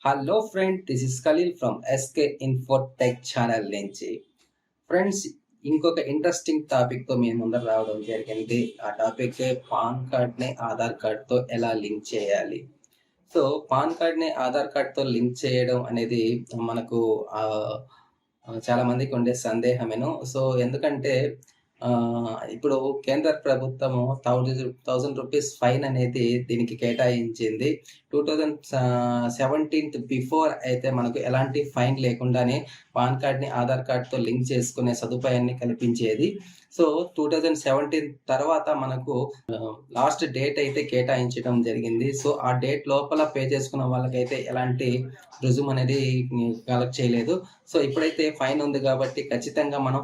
Hello friend, this is Khaleel from SK Infotech channel నుంచి. Friends, ఇంకొక interesting టాపిక్తో మీ ముందర రావడం జరిగింది. ఆ టాపిక్ పాన్ కార్డ్ని ఆధార్ కార్డ్తో ఎలా లింక్ చేయాలి. సో పాన్ కార్డ్ని ఆధార్ కార్డ్తో లింక్ చేయడం అనేది మనకు చాలా మందికి ఉండే సందేహమేను. సో ఎందుకంటే ఇప్పుడు కేంద్ర ప్రభుత్వము 1000 రూపీస్ ఫైన్ అనేది దీనికి కేటాయించింది. 2017 బిఫోర్ అయితే మనకు ఎలాంటి ఫైన్ లేకుండానే పాన్ కార్డ్‌ని ఆధార్ కార్డ్‌తో లింక్ చేసుకునే సదుపాయాన్ని కల్పించేది. సో 2017 తర్వాత మనకు లాస్ట్ డేట్ అయితే కేటాయించడం జరిగింది. సో ఆ డేట్ లోపల పే చేసుకున్న వాళ్ళకైతే ఎలాంటి రుజుము అనేది కలెక్ట్ చేయలేదు. సో ఇప్పుడైతే ఫైన్ ఉంది కాబట్టి ఖచ్చితంగా మనం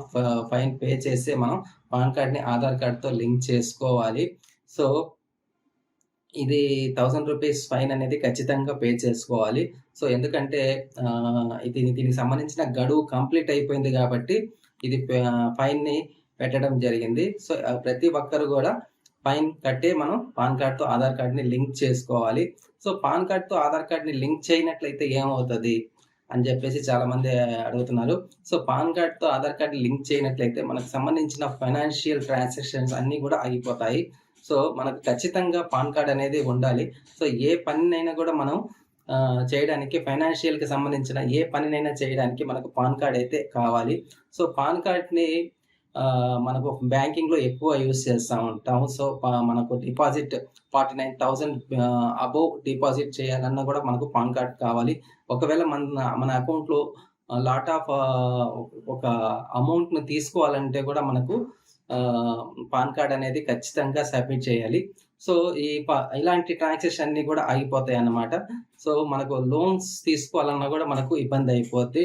ఫైన్ పే చేసి మనం పాన్ కార్డ్‌ని ఆధార్ కార్డ్‌తో లింక్ చేసుకోవాలి. సో ఇది 1000 రూపీస్ ఫైన్ అనేది ఖచ్చితంగా పే చేసుకోవాలి. సో ఎందుకంటే దీనికి సంబంధించిన గడువు కంప్లీట్ అయిపోయింది కాబట్టి ఇది ఫైన్‌ని పెట్టడం జరిగింది. సో ప్రతి ఒక్కరు కూడా ఫైన్ కట్టే మనం పాన్ కార్డ్‌తో ఆధార్ కార్డ్‌ని లింక్ చేసుకోవాలి. సో పాన్ కార్డ్‌తో ఆధార్ కార్డ్‌ని లింక్ చేయనట్లయితే ఏమవుతది అని చెప్పేసి చాలామంది అడుగుతున్నారు. సో పాన్ కార్డ్‌తో ఆధార్ కార్డ్ లింక్ చేయనట్లయితే మనకు సంబంధించిన ఫైనాన్షియల్ ట్రాన్సాక్షన్స్ అన్నీ కూడా ఆగిపోతాయి. సో మనకు ఖచ్చితంగా పాన్ కార్డ్ అనేది ఉండాలి. సో ఏ పనినైనా కూడా మనం చేయడానికి ఫైనాన్షియల్‌కి సంబంధించిన ఏ పనినైనా చేయడానికి మనకు పాన్ కార్డ్ అయితే కావాలి. సో పాన్ కార్డ్‌ని మనకు బ్యాంకింగ్‌లో ఎక్కువ యూజ్ చేస్తూ ఉంటాము. సో మనకు డిపాజిట్ 49,000 అబోవ్ డిపాజిట్ చేయాలన్నా కూడా మనకు పాన్ కార్డ్ కావాలి. ఒకవేళ మన అకౌంట్‌లో లాట్ ఆఫ్ ఒక అమౌంట్‌ని తీసుకోవాలంటే కూడా మనకు పాన్ కార్డ్ అనేది ఖచ్చితంగా సబ్మిట్ చేయాలి. సో ఇలాంటి ట్రాన్సాక్షన్ అన్నీ కూడా ఆగిపోతాయన్నమాట. సో మనకు లోన్స్ తీసుకోవాలన్నా కూడా మనకు ఇబ్బంది అయిపోద్ది.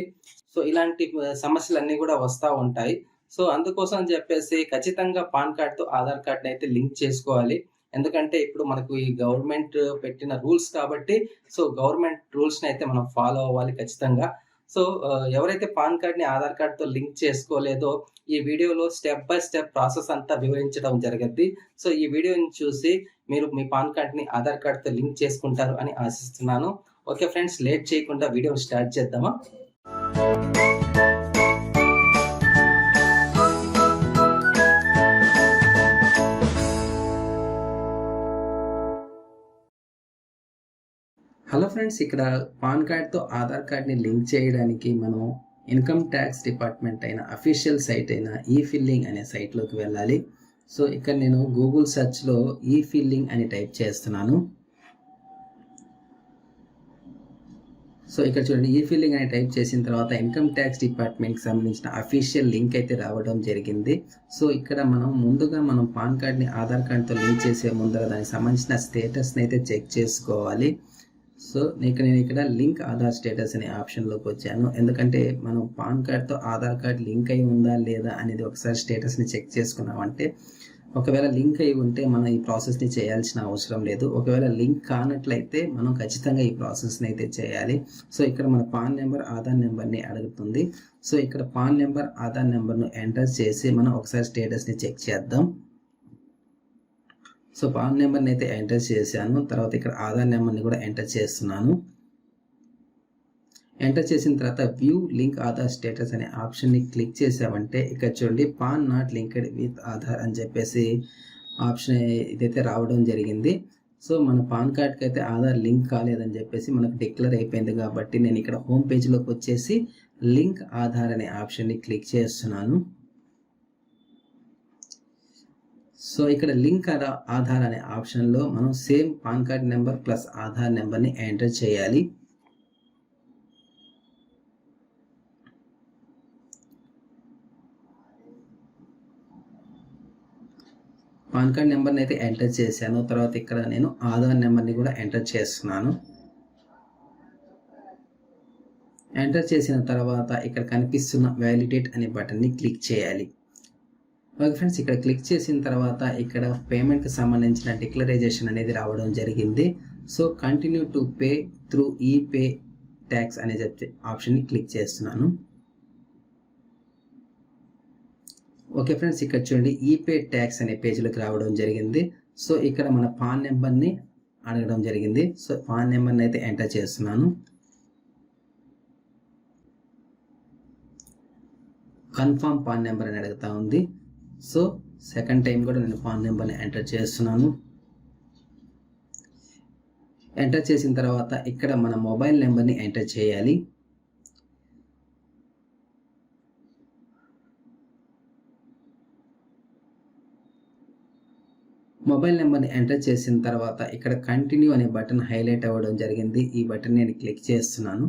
సో ఇలాంటి సమస్యలన్నీ కూడా వస్తూ ఉంటాయి. సో అందుకోసం అని చెప్పేసి ఖచ్చితంగా పాన్ కార్డ్‌తో ఆధార్ కార్డ్‌ని అయితే లింక్ చేసుకోవాలి. ఎందుకంటే ఇప్పుడు మనకు ఈ గవర్నమెంట్ పెట్టిన రూల్స్ కాబట్టి సో గవర్నమెంట్ రూల్స్‌ని అయితే మనం ఫాలో అవ్వాలి ఖచ్చితంగా. సో ఎవరైతే పాన్ కార్డ్‌ని ఆధార్ కార్డ్‌తో లింక్ చేసుకోలేదో ఈ వీడియోలో స్టెప్ బై స్టెప్ ప్రాసెస్ అంతా వివరించడం జరుగుద్ది. సో ఈ వీడియోని చూసి మీరు మీ పాన్ కార్డ్‌ని ఆధార్ కార్డ్‌తో లింక్ చేసుకుంటారు అని ఆశిస్తున్నాను. ఓకే ఫ్రెండ్స్, లేట్ చేయకుండా వీడియోని స్టార్ట్ చేద్దామా? హలో ఫ్రెండ్స్, ఇక్కడ పాన్ కార్డ్‌తో ఆధార్ కార్డ్‌ని లింక్ చేయడానికి మనం ఇన్కమ్ ట్యాక్స్ డిపార్ట్మెంట్ అయిన అఫీషియల్ సైట్ అయిన ఈ ఫిల్లింగ్ అనే సైట్లోకి వెళ్ళాలి. సో ఇక్కడ నేను గూగుల్ సెర్చ్‌లో ఈ ఫిల్లింగ్ అని టైప్ చేస్తున్నాను. సో ఇక్కడ చూడండి, ఈ ఫిల్లింగ్ అని టైప్ చేసిన తర్వాత ఇన్కమ్ ట్యాక్స్ డిపార్ట్మెంట్కి సంబంధించిన అఫీషియల్ లింక్ అయితే రావడం జరిగింది. సో ఇక్కడ ముందుగా మనం పాన్ కార్డ్‌ని ఆధార్ కార్డ్‌తో లింక్ చేసే ముందర దానికి సంబంధించిన స్టేటస్ని అయితే చెక్ చేసుకోవాలి. సో నేను ఇక్కడ లింక్ ఆధార్ స్టేటస్ అనే ఆప్షన్లోకి వచ్చాను. ఎందుకంటే మనం పాన్ కార్డ్‌తో ఆధార్ కార్డ్ లింక్ అయి ఉందా లేదా అనేది ఒకసారి స్టేటస్ని చెక్ చేసుకున్నామంటే ఒకవేళ లింక్ అయి ఉంటే మనం ఈ ప్రాసెస్ని చేయాల్సిన అవసరం లేదు. ఒకవేళ లింక్ కానట్లయితే మనం ఖచ్చితంగా ఈ ప్రాసెస్ని అయితే చేయాలి. సో ఇక్కడ మన పాన్ నెంబర్ ఆధార్ నెంబర్ని అడుగుతుంది. సో ఇక్కడ పాన్ నెంబర్ ఆధార్ నెంబర్ను ఎంటర్ చేసి మనం ఒకసారి స్టేటస్ని చెక్ చేద్దాం. సో పాన్ నెంబర్ని అయితే ఎంటర్ చేశాను. తర్వాత ఇక్కడ ఆధార్ నెంబర్ని కూడా ఎంటర్ చేస్తున్నాను. ఎంటర్ చేసిన తర్వాత వ్యూ లింక్ ఆధార్ స్టేటస్ అనే ఆప్షన్ని క్లిక్ చేసామంటే ఇక్కడ చూడండి, pan not linked with Aadhaar అని చెప్పేసి ఆప్షన్ ఇదైతే రావడం జరిగింది. సో మన పాన్ కార్డ్కి అయితే ఆధార్ లింక్ కాలేదని చెప్పేసి మనకు డిక్లేర్ అయిపోయింది కాబట్టి నేను ఇక్కడ హోమ్ పేజ్లోకి వచ్చేసి లింక్ ఆధార్ అనే ఆప్షన్ని క్లిక్ చేస్తున్నాను. సో ఇక్కడ లింక్ ఆధార్ అనే ఆప్షన్లో మనం same pan card number plus Aadhaar నెంబర్ని ఎంటర్ చేయాలి. పాన్ కార్డ్ నెంబర్ని అయితే ఎంటర్ చేశాను. తర్వాత ఇక్కడ నేను ఆధార్ నెంబర్ని కూడా ఎంటర్ చేస్తున్నాను. ఎంటర్ చేసిన తర్వాత ఇక్కడ కనిపిస్తున్న వ్యాలిడేట్ అనే బటన్ని క్లిక్ చేయాలి. ఓకే ఫ్రెండ్స్, ఇక్కడ క్లిక్ చేసిన తర్వాత ఇక్కడ పేమెంట్కి సంబంధించిన డిక్లరైజేషన్ అనేది రావడం జరిగింది. So continue to pay through ఈ పే ట్యాక్స్ అనే చెప్పి ఆప్షన్ని క్లిక్ చేస్తున్నాను. ఓకే ఫ్రెండ్స్, ఇక్కడ చూడండి ఈ పే ట్యాక్స్ అనే పేజ్లోకి రావడం జరిగింది. సో ఇక్కడ మన పాన్ నెంబర్ని అడగడం జరిగింది. సో పాన్ నెంబర్ని అయితే ఎంటర్ చేస్తున్నాను. కన్ఫర్మ్ పాన్ నెంబర్ అని అడుగుతా ఉంది. సో సెకండ్ టైం కూడా నేను పాన్ నెంబర్ని ఎంటర్ చేస్తున్నాను. ఎంటర్ చేసిన తర్వాత ఇక్కడ మన మొబైల్ నెంబర్ని ఎంటర్ చేయాలి. మొబైల్ నెంబర్ని ఎంటర్ చేసిన తర్వాత ఇక్కడ కంటిన్యూ అనే బటన్ హైలైట్ అవ్వడం జరిగింది. ఈ బటన్ నేను క్లిక్ చేస్తున్నాను.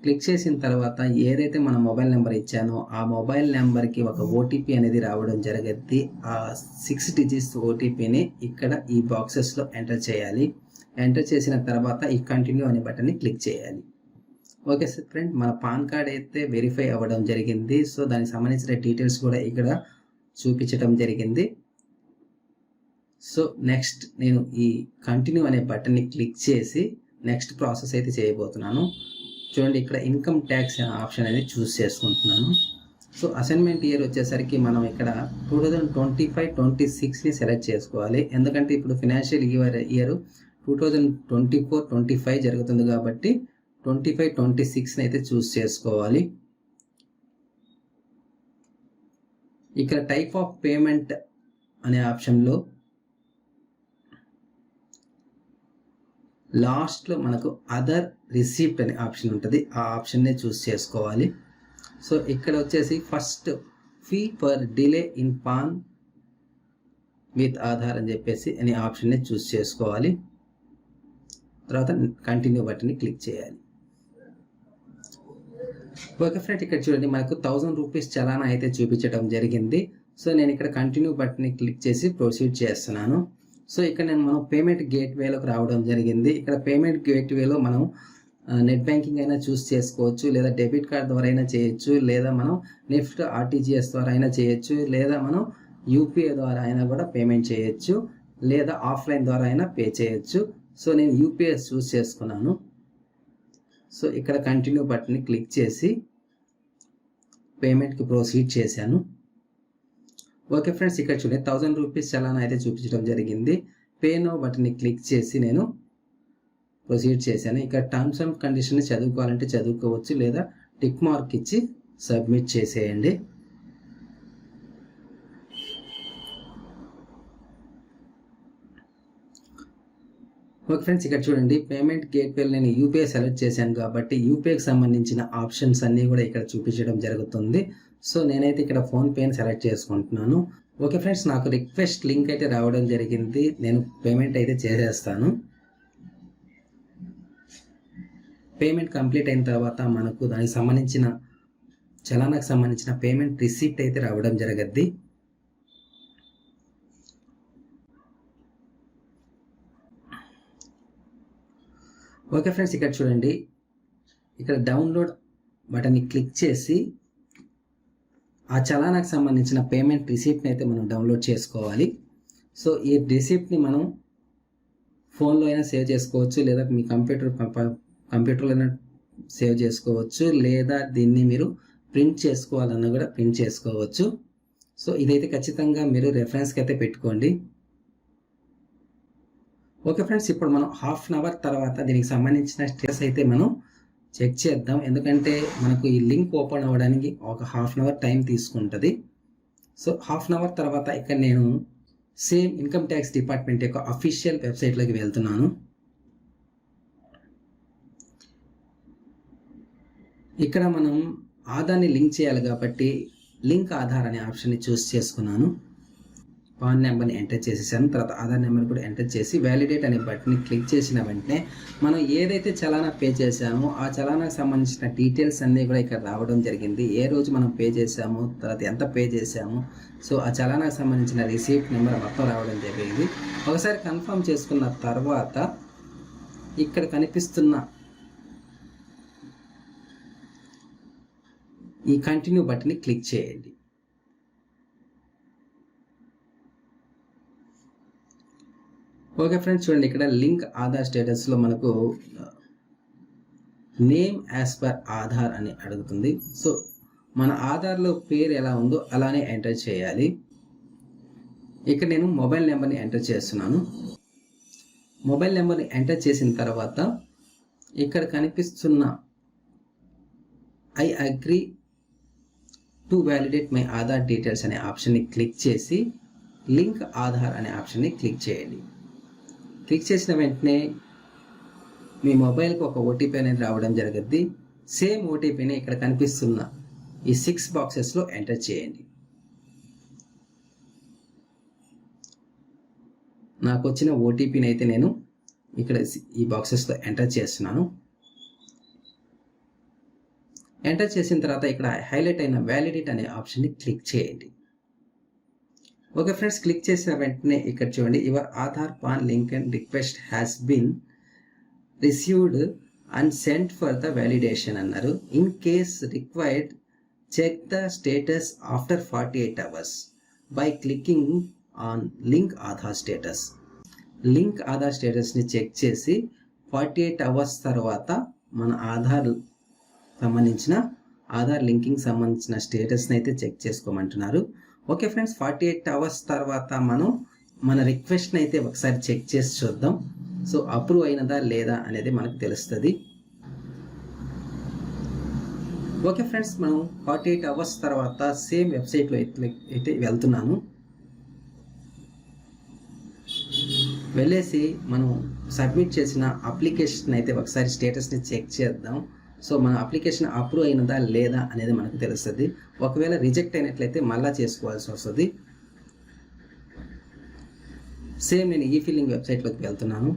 క్లిక్ చేసిన తర్వాత ఏదైతే మన మొబైల్ నెంబర్ ఇచ్చానో ఆ మొబైల్ నెంబర్కి ఒక ఓటీపీ అనేది రావడం జరిగింది. ఆ 6 డిజిట్స్ ఓటీపీని ఇక్కడ ఈ బాక్సెస్లో ఎంటర్ చేయాలి. ఎంటర్ చేసిన తర్వాత ఈ కంటిన్యూ అనే బటన్ని క్లిక్ చేయాలి. ఓకే సార్ ఫ్రెండ్, మన పాన్ కార్డ్ అయితే వెరిఫై అవ్వడం జరిగింది. సో దానికి సంబంధించిన డీటెయిల్స్ కూడా ఇక్కడ చూపించడం జరిగింది. సో నెక్స్ట్ నేను ఈ కంటిన్యూ అనే బటన్ని క్లిక్ చేసి నెక్స్ట్ ప్రాసెస్ అయితే చేయబోతున్నాను. చూడండి, ఇక్కడ ఇన్కమ్ ట్యాక్స్ ఆప్షన్ అనేది చూస్ చేసుకుంటున్నాను. సో అసైన్మెంట్ ఇయర్ వచ్చేసరికి మనం ఇక్కడ 2025-26ని సెలెక్ట్ చేసుకోవాలి. ఎందుకంటే ఇప్పుడు ఫినాన్షియల్ ఇయర్ 2024-25 జరుగుతుంది కాబట్టి 25-26ని అయితే చూస్ చేసుకోవాలి. ఇక్కడ టైప్ ఆఫ్ పేమెంట్ అనే ఆప్షన్లో లాస్ట్లో మనకు అదర్ రిసీప్ట్ అనే ఆప్షన్ ఉంటుంది. ఆ ఆప్షన్నే చూస్ చేసుకోవాలి. సో ఇక్కడ వచ్చేసి first fee for delay in pan with Aadhaar అని చెప్పేసి అనే ఆప్షన్నే చూస్ చేసుకోవాలి. తర్వాత కంటిన్యూ బటన్ని క్లిక్ చేయాలి. ఓకే ఫ్రెండ్, ఇక్కడ చూడండి మనకు 1000 రూపీస్ చలానా అయితే చూపించడం జరిగింది. సో నేను ఇక్కడ కంటిన్యూ బటన్ని క్లిక్ చేసి ప్రొసీడ్ చేస్తున్నాను. సో ఇక్కడ మనం పేమెంట్ గేట్వేలోకి రావడం జరిగింది. ఇక్కడ పేమెంట్ గేట్వేలో మనం నెట్ బ్యాంకింగ్ అయినా చూస్ చేసుకోవచ్చు, లేదా డెబిట్ కార్డ్ ద్వారా అయినా చేయొచ్చు, లేదా మనం నెఫ్ట్ ఆర్టీజీఎస్ ద్వారా అయినా చేయొచ్చు, లేదా మనం యూపీఐ ద్వారా అయినా కూడా పేమెంట్ చేయొచ్చు, లేదా ఆఫ్లైన్ ద్వారా అయినా పే చేయొచ్చు. సో నేను యూపీఐ చూస్ చేసుకున్నాను. సో ఇక్కడ కంటిన్యూ బటన్ని క్లిక్ చేసి పేమెంట్కి ప్రొసీడ్ చేశాను. ఓకే ఫ్రెండ్స్, ఇక్కడ చూడండి 1000 రూపీస్ చలానా అయితే చూపించడం జరిగింది. పే నో బటన్ని క్లిక్ చేసి నేను ప్రొసీడ్ చేశాను. ఇక్కడ టర్మ్స్ అండ్ కండిషన్ చదువుకోవాలంటే చదువుకోవచ్చు, లేదా టిక్ మార్క్ ఇచ్చి సబ్మిట్ చేసేయండి. ఓకే ఫ్రెండ్స్, ఇక్కడ చూడండి పేమెంట్ గేట్వేలో నేను యూపీఐ సెలెక్ట్ చేశాను కాబట్టి యూపీఐకి సంబంధించిన ఆప్షన్స్ అన్నీ కూడా ఇక్కడ చూపించడం జరుగుతుంది. సో నేనైతే ఇక్కడ ఫోన్పేని సెలెక్ట్ చేసుకుంటున్నాను. ఓకే ఫ్రెండ్స్, నాకు రిక్వెస్ట్ లింక్ అయితే రావడం జరిగింది. నేను పేమెంట్ అయితే చేసేస్తాను. పేమెంట్ కంప్లీట్ అయిన తర్వాత మనకు దానికి సంబంధించిన చలానాకు సంబంధించిన పేమెంట్ రిసిప్ట్ అయితే రావడం జరగద్ది. ఓకే ఫ్రెండ్స్, ఇక్కడ చూడండి, ఇక్కడ డౌన్లోడ్ బటన్ని క్లిక్ చేసి ఆ చలానాకు సంబంధించిన పేమెంట్ రిసిప్ట్ని అయితే మనం డౌన్లోడ్ చేసుకోవాలి. సో ఈ రిసిప్ట్ని మనం ఫోన్లో అయినా సేవ్ చేసుకోవచ్చు, లేదా మీ కంప్యూటర్లో అయినా సేవ్ చేసుకోవచ్చు, లేదా దీన్ని మీరు ప్రింట్ చేసుకోవాలన్నా కూడా ప్రింట్ చేసుకోవచ్చు. సో ఇదైతే ఖచ్చితంగా మీరు రెఫరెన్స్కి అయితే పెట్టుకోండి. ఓకే ఫ్రెండ్స్, ఇప్పుడు మనం హాఫ్ అన్ అవర్ తర్వాత దీనికి సంబంధించిన స్టేటస్ అయితే మనం చెక్ చేద్దాం. ఎందుకంటే మనకు ఈ లింక్ ఓపెన్ అవ్వడానికి ఒక హాఫ్ అన్ అవర్ టైం తీసుకుంటుంది. సో హాఫ్ అన్ అవర్ తర్వాత ఇక్కడ నేను సేమ్ ఇన్కమ్ ట్యాక్స్ డిపార్ట్మెంట్ యొక్క అఫీషియల్ వెబ్సైట్లోకి వెళ్తున్నాను. ఇక్కడ మనం ఆధార్ని లింక్ చేయాలి కాబట్టి లింక్ ఆధార్ అనే ఆప్షన్ని చూస్ చేసుకున్నాను. పాన్ నెంబర్ని ఎంటర్ చేసేసాను. తర్వాత ఆధార్ నెంబర్ కూడా ఎంటర్ చేసి వ్యాలిడేట్ అనే బటన్ని క్లిక్ చేసిన వెంటనే మనం ఏదైతే చలానా పే చేసామో ఆ చలానాకు సంబంధించిన డీటెయిల్స్ అన్నీ కూడా ఇక్కడ రావడం జరిగింది. ఏ రోజు మనం పే చేసాము, తర్వాత ఎంత పే చేసాము, సో ఆ చలానాకు సంబంధించిన రిసీప్ట్ నెంబర్ మొత్తం రావడం జరిగింది. ఒకసారి కన్ఫర్మ్ చేసుకున్న తర్వాత ఇక్కడ కనిపిస్తున్న ఈ కంటిన్యూ బటన్ని క్లిక్ చేయండి. ఓకే ఫ్రెండ్స్, చూడండి, ఇక్కడ లింక్ ఆధార్ స్టేటస్లో మనకు నేమ్ యాజ్ పర్ ఆధార్ అని అడుగుతుంది. సో మన ఆధార్లో పేరు ఎలా ఉందో అలానే ఎంటర్ చేయాలి. ఇక్కడ నేను మొబైల్ నెంబర్ని ఎంటర్ చేస్తున్నాను. మొబైల్ నెంబర్ని ఎంటర్ చేసిన తర్వాత ఇక్కడ కనిపిస్తున్న I agree to validate my Aadhaar details అనే ఆప్షన్ని క్లిక్ చేసి లింక్ ఆధార్ అనే ఆప్షన్ని క్లిక్ చేయండి. క్లిక్ చేసిన వెంటనే మీ మొబైల్కి ఒక ఓటీపీ అనేది రావడం జరుగుద్ది. సేమ్ ఓటీపీని ఇక్కడ కనిపిస్తున్న ఈ 6 బాక్సెస్లో ఎంటర్ చేయండి. నాకు వచ్చిన ఓటీపీని అయితే నేను ఇక్కడ ఈ బాక్సెస్లో ఎంటర్ చేస్తున్నాను. ఎంటర్ చేసిన తర్వాత ఇక్కడ హైలైట్ అయిన వ్యాలిడేట్ అనే ఆప్షన్ని క్లిక్ చేయండి. ఓకే ఫ్రెండ్స్, క్లిక్ చేసిన వెంటనే ఇక్కడ చూడండి, your Aadhaar PAN link and request has been received and sent for the validation అన్నారు. In case required check the status after 48 hours by clicking on link Aadhaar status. Link Aadhaar స్టేటస్ని check చేసి 48 hours తర్వాత మన Aadhaar linking సంబంధించిన స్టేటస్ని అయితే చెక్ చేసుకోమంటున్నారు. ఓకే ఫ్రెండ్స్, 48 hours తర్వాత మనం మన రిక్వెస్ట్ని అయితే ఒకసారి చెక్ చేసి చూద్దాం. సో అప్రూవ్ అయినదా లేదా అనేది మనకు తెలుస్తుంది. ఓకే ఫ్రెండ్స్, మనం 48 hours తర్వాత సేమ్ వెబ్సైట్లో అయితే వెళ్తున్నాను. వెళ్ళేసి మనం సబ్మిట్ చేసిన అప్లికేషన్ అయితే ఒకసారి స్టేటస్ని చెక్ చేద్దాం. సో మన అప్లికేషన్ అప్రూవ్ అయినదా లేదా అనేది మనకు తెలుస్తుంది. ఒకవేళ రిజెక్ట్ అయినట్లయితే మళ్ళీ చేసుకోవాల్సి వస్తుంది. సేమ్ నేను ఈ ఫిల్లింగ్ వెబ్సైట్లోకి వెళ్తున్నాను.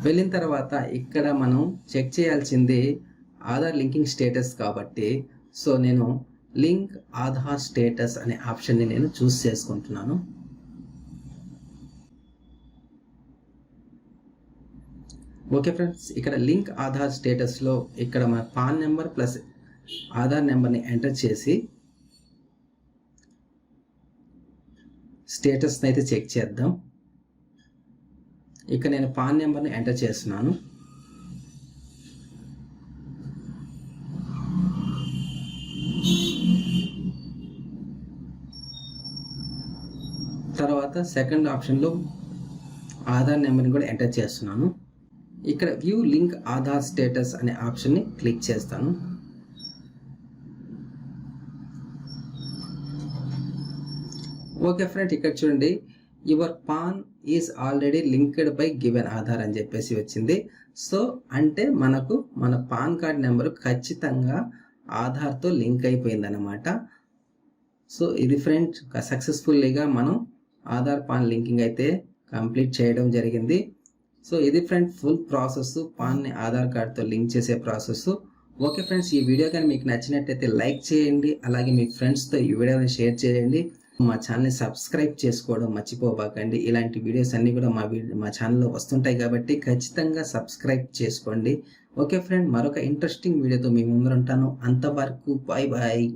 వెళ్ళిన తర్వాత ఇక్కడ మనం చెక్ చేయాల్సింది ఆధార్ లింకింగ్ స్టేటస్ కాబట్టి సో నేను లింక్ ఆధార్ స్టేటస్ అనే ఆప్షన్ని నేను చూస్ చేసుకుంటున్నాను. ఓకే ఫ్రెండ్స్, ఇక్కడ లింక్ ఆధార్ స్టేటస్లో ఇక్కడ మన పాన్ నెంబర్ ప్లస్ ఆధార్ నెంబర్ని ఎంటర్ చేసి స్టేటస్ని అయితే చెక్ చేద్దాం. ఇక నేను పాన్ నెంబర్ని ఎంటర్ చేస్తున్నాను. తర్వాత సెకండ్ ఆప్షన్లో ఆధార్ నెంబర్ని కూడా ఎంటర్ చేస్తున్నాను. ఇక్కడ వ్యూ లింక్ ఆధార్ స్టేటస్ అనే ఆప్షన్ని క్లిక్ చేస్తాను. ఓకే ఫ్రెండ్, ఇక్కడ చూడండి, your pan is already linked by given Aadhaar అని చెప్పేసి వచ్చింది. సో అంటే మనకు మన పాన్ కార్డ్ నెంబరు ఖచ్చితంగా ఆధార్తో లింక్ అయిపోయింది అన్నమాట. సో ఇది ఫ్రెండ్, సక్సెస్ఫుల్లీగా మనం ఆధార్ పాన్ లింకింగ్ అయితే కంప్లీట్ చేయడం జరిగింది. సో ఇది ఫ్రెండ్ ఫుల్ ప్రాసెస్, పాన్ని ఆధార్ కార్డ్తో లింక్ చేసే ప్రాసెస్. ఓకే ఫ్రెండ్స్, ఈ వీడియో కానీ మీకు నచ్చినట్టయితే లైక్ చేయండి, అలాగే మీ ఫ్రెండ్స్తో ఈ వీడియోని షేర్ చేయండి. మా ఛానల్ని సబ్స్క్రైబ్ చేసుకోవడం మర్చిపోబాకండి. ఇలాంటి వీడియోస్ అన్నీ కూడా మా ఛానల్లో వస్తుంటాయి కాబట్టి ఖచ్చితంగా సబ్స్క్రైబ్ చేసుకోండి. ఓకే ఫ్రెండ్, మరొక ఇంట్రెస్టింగ్ వీడియోతో మీ ముందర ఉంటాను. అంతవరకు బాయ్ బాయ్.